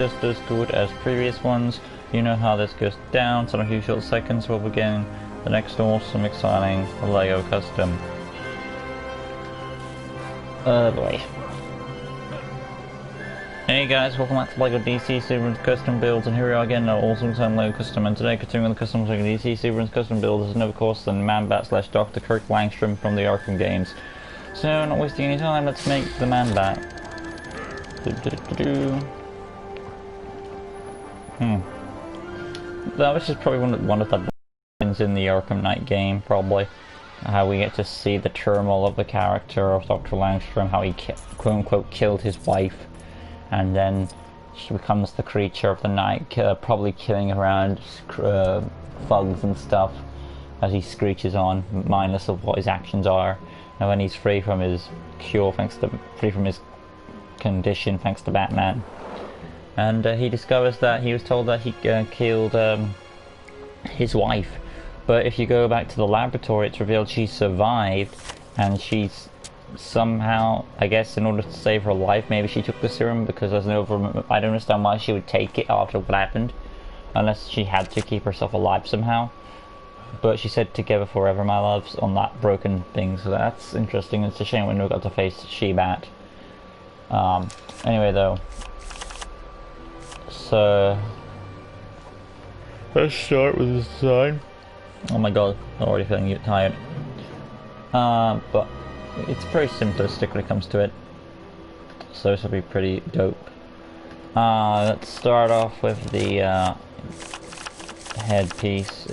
just as good as previous ones. You know how this goes down, so in a few short seconds we'll begin the next awesome, exciting LEGO custom. Oh boy. Hey guys, welcome back to LEGO DC Superman's Custom Builds, and here we are again, an awesome time LEGO Custom, and today continuing the custom LEGO DC Superman's Custom Build is of course the Man-Bat slash Dr. Kirk Langstrom from the Arkham games. So, not wasting any time, let's make the Man-Bat. That was just probably one of the things in the Arkham Knight game, probably. How we get to see the turmoil of the character of Dr. Langstrom, how he quote-unquote killed his wife, and then she becomes the creature of the night, probably killing around thugs and stuff as he screeches on, mindless of what his actions are. And when he's free from his free from his condition thanks to Batman, and he discovers that he was told that he killed his wife, but if you go back to the laboratory it's revealed she survived, and she's somehow, I guess in order to save her life, maybe she took the serum, because there's no, I don't understand why she would take it after what happened, unless she had to keep herself alive somehow. But she said together forever my loves on that broken thing, so that's interesting. It's a shame we never got to face She-Bat. Anyway though, so let's start with the design. Oh my god, I'm already feeling tired. But it's pretty simplistic when it comes to it, so this will be pretty dope. Let's start off with the headpiece.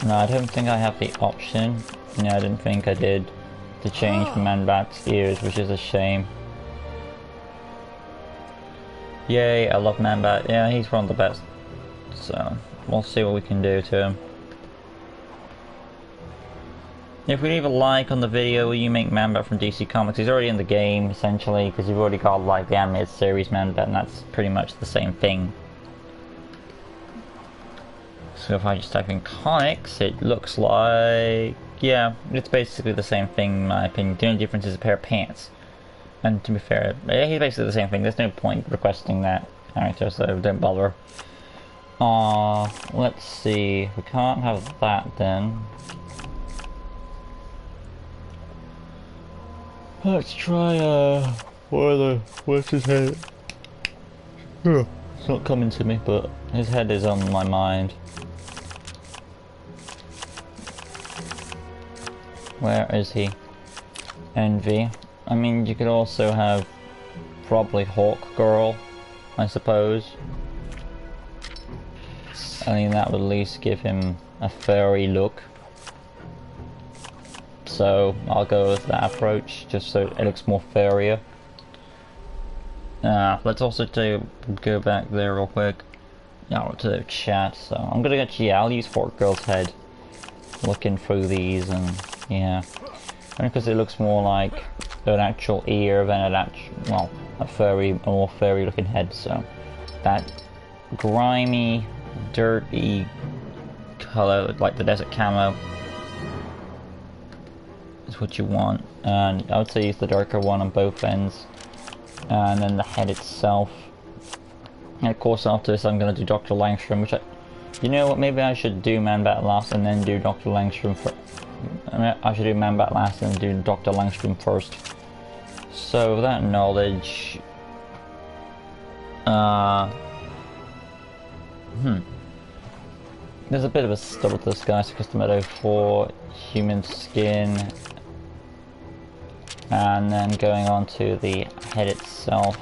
No, I don't think I have the option. No, I didn't think I did, to change Man-Bat's ears, which is a shame. Yay, I love Man-Bat. Yeah, he's one of the best. So, we'll see what we can do to him. If we leave a like on the video, will you make Man-Bat from DC Comics? He's already in the game, essentially, because you've already got like the animated series Man-Bat, and that's pretty much the same thing. So if I just type in comics, it looks like, yeah, it's basically the same thing in my opinion. The only difference is a pair of pants. And to be fair, he's basically the same thing. There's no point requesting that character, so don't bother. Let's see. We can't have that then. Let's try, what's his head? It's not coming to me, but his head is on my mind. Where is he? Envy. I mean, you could also have probably Hawk Girl, I suppose. I mean, that would at least give him a furry look. So I'll go with that approach, just so it looks more furrier. Let's also go back there real quick. Now to the chat. So I'm gonna I'll use Hawk Girl's head. Looking through these, and yeah, only because it looks more like an actual ear than a more furry looking head. So that grimy, dirty color, like the desert camo, is what you want. And I would say use the darker one on both ends, and then the head itself. And of course after this I'm going to do Dr. Langstrom, which you know what, maybe I should do Man-Bat last and then do Dr. Langstrom first. I should do Man-Bat last and do Dr. Langstrom first. So with that knowledge, there's a bit of a stub with this guy, so custom meadow for human skin, and then going on to the head itself.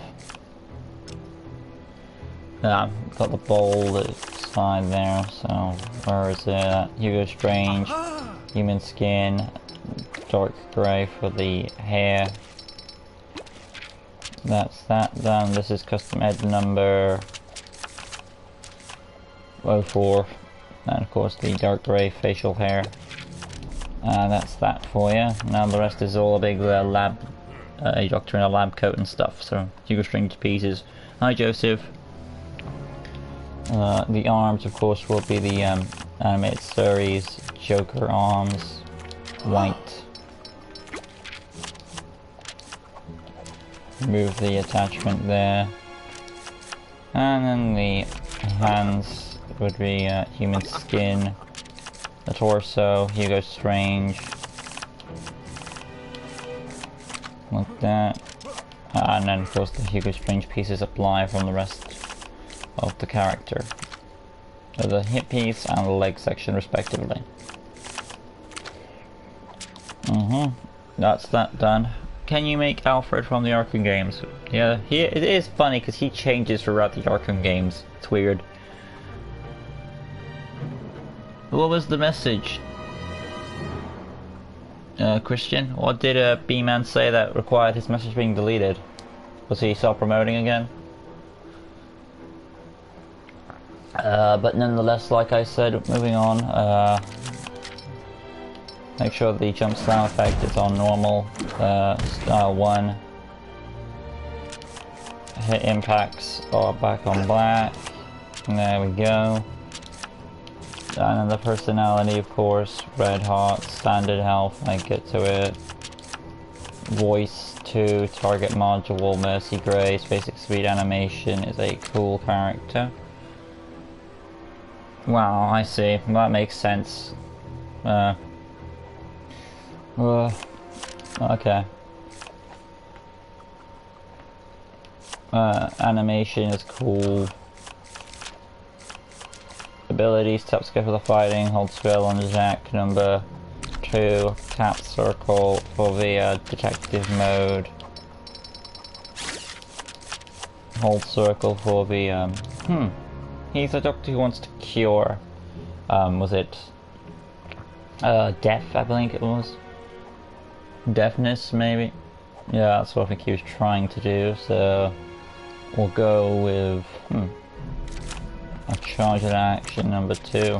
Got the bold side there, so where is it? Hugo Strange, human skin, dark grey for the hair. That's that done. This is custom ed number 04, and of course the dark grey facial hair. That's that for you. Now the rest is all a big lab, a doctor in a lab coat and stuff, so Hugo Strange pieces. Hi Joseph. The arms, of course, will be the animated series Joker arms, white. Remove the attachment there. And then the hands would be human skin. The torso, Hugo Strange. Like that. And then of course the Hugo Strange pieces apply from the rest of the character. So the hip piece and the leg section respectively. That's that done. Can you make Alfred from the Arkham games? Yeah, it is funny because he changes throughout the Arkham games. It's weird. What was the message? Christian? What did B-Man say that required his message being deleted? Was he self-promoting again? But nonetheless, like I said, moving on, make sure the jump slam effect is on normal, style 1. Hit impacts are back on black. There we go. And then the personality, of course, red hot, standard health, I get to it. Voice 2, target module, Mercy Grace, basic speed animation is a cool character. Wow, I see. That makes sense. Okay. Animation is cool. Abilities, tap square for the fighting, hold square on jack number 2, tap circle for the detective mode, hold circle for the he's a doctor who wants to cure, was it deaf, I believe it was? Deafness, maybe? Yeah, that's what I think he was trying to do, so we'll go with, a charged action number 2.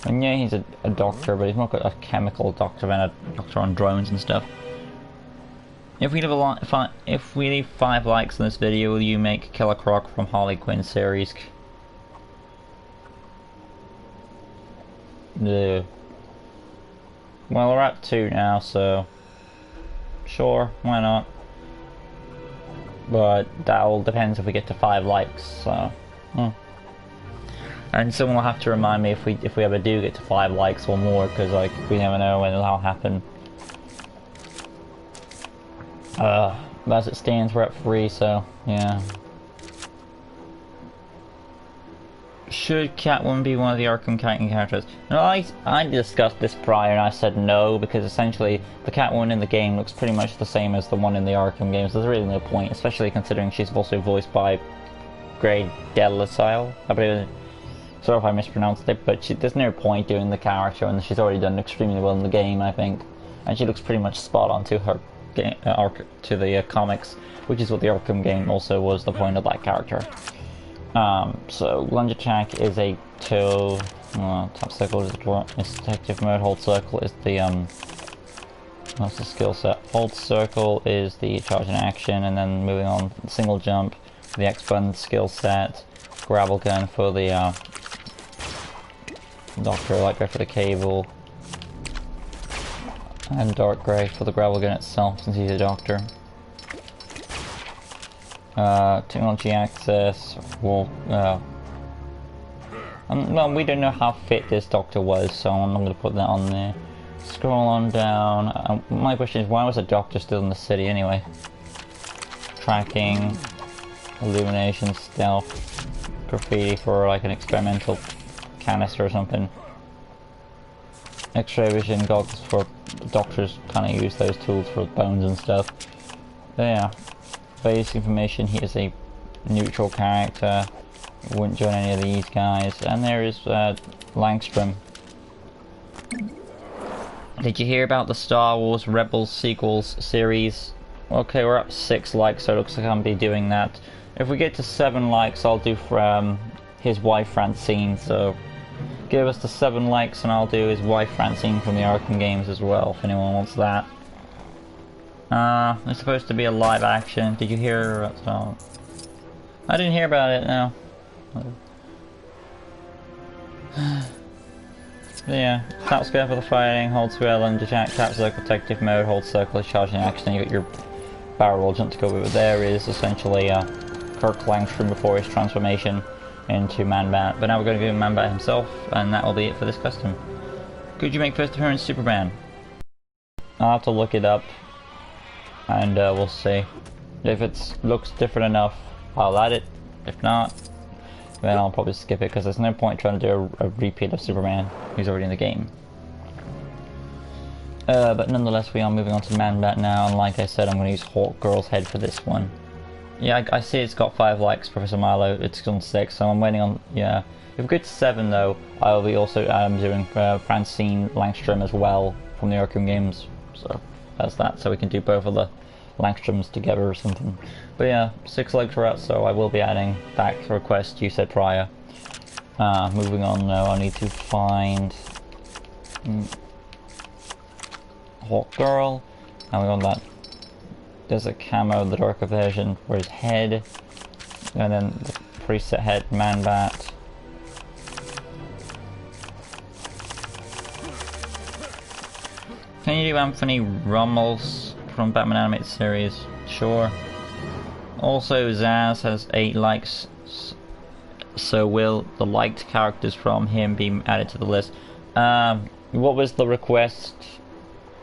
And yeah, he's a doctor, but he's not got a chemical doctor and a doctor on drones and stuff. If we leave 5 likes on this video, will you make Killer Croc from Harley Quinn series? No. Well, we're at 2 now, so sure, why not? But that all depends if we get to 5 likes, so. And someone will have to remind me if we ever do get to 5 likes or more, because like we never know when it'll happen. But as it stands, we're at 3, so yeah. Should Catwoman be one of the Arkham Knight characters? No, I discussed this prior and I said no, because essentially the Catwoman in the game looks pretty much the same as the one in the Arkham games. There's really no point, especially considering she's also voiced by Grey Delisle, I believe. Sorry if I mispronounced it, but there's no point doing the character, and she's already done extremely well in the game, I think. And she looks pretty much spot on to her to the comics, which is what the Arkham game also was the point of that character. So lunge attack is a 2. Tap circle is detective mode. Hold circle is the what's the skill set? Hold circle is the charge and action, and then moving on, single jump, the X button skill set. Gravel gun for the Doctor, light gray for the cable, and dark grey for the gravel gun itself, since he's a doctor. Technology access. Well, we don't know how fit this doctor was, so I'm not going to put that on there. Scroll on down. My question is, why was the doctor still in the city anyway? Tracking, illumination, stealth, graffiti for like an experimental canister or something. X-ray vision goggles for doctors, kind of use those tools for bones and stuff. But yeah, basic information, he is a neutral character, wouldn't join any of these guys. And there is Langstrom. Did you hear about the Star Wars Rebels sequels series? Okay, we're up 6 likes, so it looks like I'm be doing that. If we get to 7 likes, I'll do from his wife Francine, so give us the 7 likes and I'll do his wife Francine from the Arkham games as well, if anyone wants that. It's supposed to be a live action. Did you hear about that? I didn't hear about it, no. Yeah, tap square for the fighting, hold square, lunge attack, tap circle, detective mode, hold circle, charging action, and you got your barrel jump to go with it there is essentially Kirk Langstrom before his transformation into Man-Bat. But now we're going to do Man-Bat himself, and that will be it for this custom. Could you make first appearance Superman? I'll have to look it up, and we'll see. If it looks different enough, I'll add it. If not, then I'll probably skip it, because there's no point trying to do a repeat of Superman who's already in the game. But nonetheless, we are moving on to Man-Bat now, and like I said, I'm going to use Hawk Girl's head for this one. Yeah, I see it's got 5 likes, Professor Milo, it's on 6, so I'm waiting on, yeah. If we get to 7 though, I will be also doing Francine Langstrom as well from the Arkham games, so that's that, so we can do both of the Langstroms together or something. But yeah, 6 likes are out, so I will be adding that request you said prior. Moving on now, I need to find Hawk Girl, and we got that. There's a camo, the darker version for his head, and then the preset head, Man-Bat. Can you do Anthony Rummels from Batman Animated Series? Sure. Also, Zaz has 8 likes, so will the liked characters from him be added to the list? What was the request?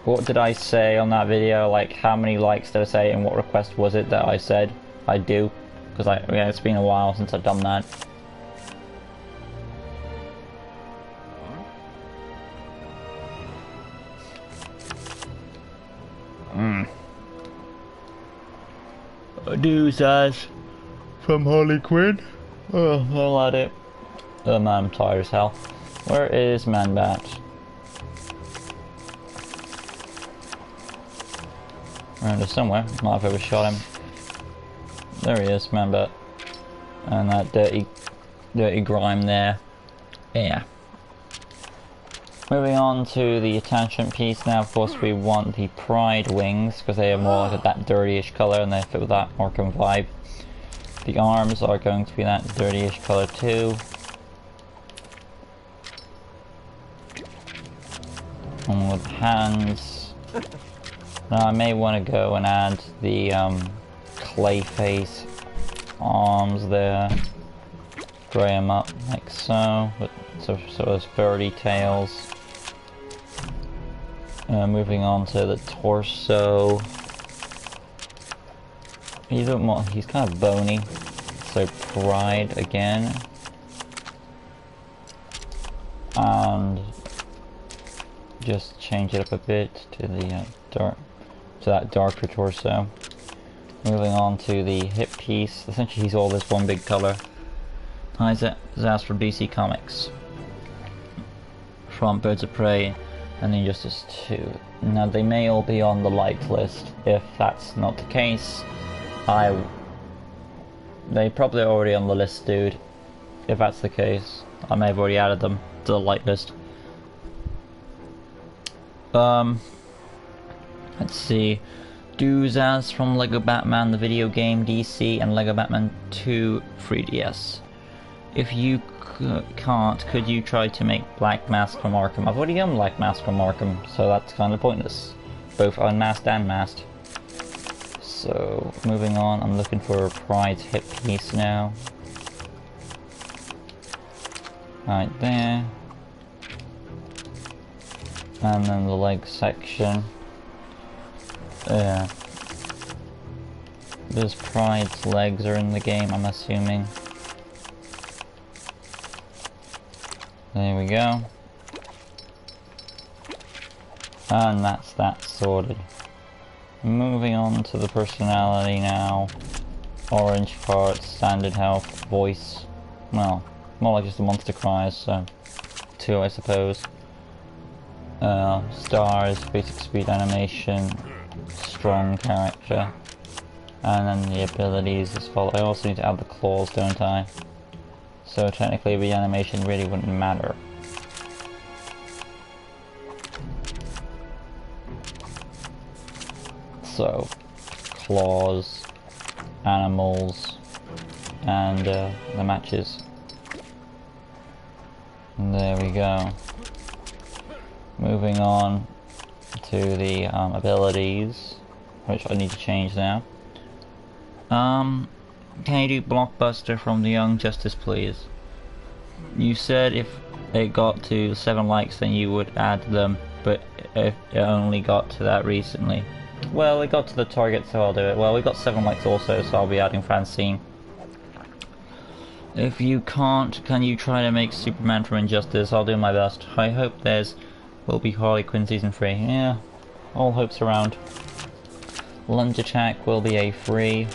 What did I say on that video? Like, how many likes did I say, and what request was it that I said I'd do? Because yeah, it's been a while since I've done that. Do Zaz from Harley Quinn? Oh, I'll add it. Man, I'm tired as hell. Where is Man-Bat? Around here somewhere. Might have overshot him. There he is, Man-Bat. And that dirty grime there. Yeah. Moving on to the attachment piece now. Of course, we want the Pride wings because they are more like that dirtyish color and they fit with that Arkham vibe. The arms are going to be that dirtyish color too. And with hands. Now I may want to go and add the clay face arms there. Gray them up like so, but so as furry tails. Moving on to the torso. He's kind of bony, so Pride again. And just change it up a bit to the that darker torso. Moving on to the hip piece. Essentially, he's all this one big color. Hi, Zaz from DC Comics. From Birds of Prey and Injustice 2. Now, they may all be on the liked list. If that's not the case, they probably are already on the list, dude. If that's the case, I may have already added them to the like list. Let's see. Do Zaz from Lego Batman the video game DC and Lego Batman 2 3DS. If you can't, could you try to make Black Mask from Arkham? I've already done Black Mask from Arkham, so that's kind of pointless. Both unmasked and masked. So, moving on, I'm looking for Pride's hip piece now. Right there. And then the leg section. Yeah. Those Pride's legs are in the game, I'm assuming. There we go. And that's that sorted. Moving on to the personality now. Orange parts, standard health, voice. Well, more like just a monster cries, so 2 I suppose. Stars, basic speed animation, strong character. And then the abilities as follows. I also need to add the claws, don't I? So technically the animation really wouldn't matter. So, claws, animals, and the matches. And there we go. Moving on to the abilities. which I need to change now. Can you do Blockbuster from the Young Justice, please? You said if it got to 7 likes then you would add them, but if it only got to that recently. Well, it got to the target, so I'll do it. Well, we got 7 likes also, so I'll be adding Francine. If you can't, can you try to make Superman from Injustice? I'll do my best. I hope will be Harley Quinn Season 3. Yeah, all hopes around. Lunge attack will be a free.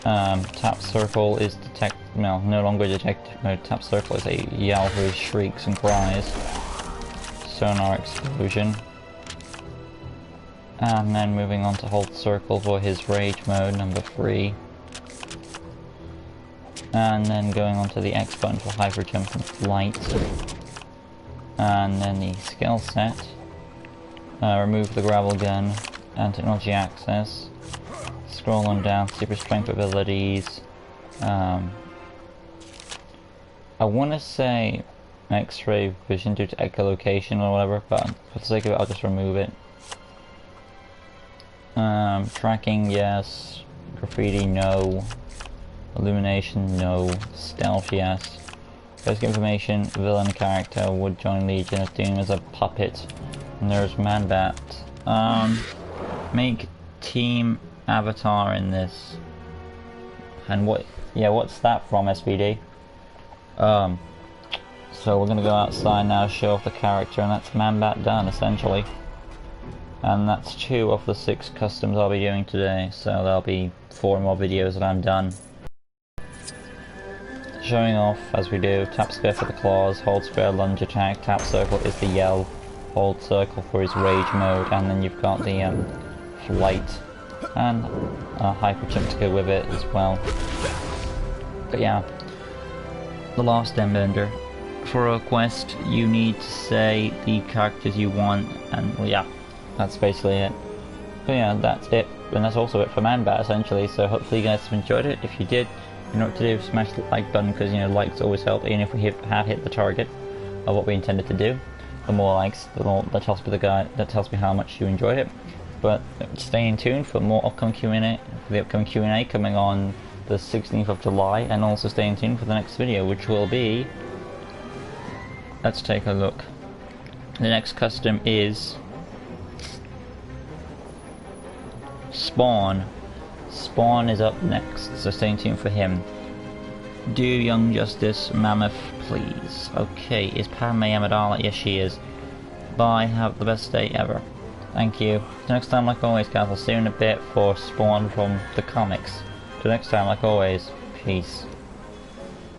Tap circle is no longer detective mode. Tap circle is a yell for his shrieks and cries. Sonar explosion. And then moving on to hold circle for his rage mode, number 3. And then going on to the X button for hyper jump and flight. And then the skill set. Remove the gravel gun and technology access. Scroll on down, super strength abilities. I want to say X-ray vision due to echolocation or whatever, but for the sake of it I'll just remove it. Tracking, yes. Graffiti, no. Illumination, no. Stealth, yes. Basic information, villain character would join Legion of Doom as a puppet. And there's Man-Bat. Make team avatar in this. And what's that from, SVD? So we're gonna go outside now, show off the character, and that's Man-Bat done, essentially. And that's 2 of the 6 customs I'll be doing today, so there'll be 4 more videos that I'm done. Showing off as we do, tap square for the claws, hold square lunge attack, tap circle is the yell, hold circle for his rage mode, and then you've got the flight and hyper jump to go with it as well. But yeah, the last Embender. For a quest you need to say the characters you want, and well, yeah, that's basically it. But yeah, that's it, and that's also it for Man-Bat essentially, so hopefully you guys have enjoyed it. If you did, you know what to do, smash the like button, because you know likes always help, even if we have hit the target of what we intended to do. The more likes, the more that tells me how much you enjoyed it. But stay in tune for more upcoming Q&A, the upcoming Q&A coming on the 16th of July, and also stay in tune for the next video, which will be, let's take a look. The next custom is Spawn. Spawn is up next, so stay tuned for him. Do Young Justice Mammoth, please. Okay, is Padme Amidala? Yes, she is. Bye, have the best day ever. Thank you. Till next time, like always, guys, I'll see you in a bit for Spawn from the comics. Till next time, like always, peace.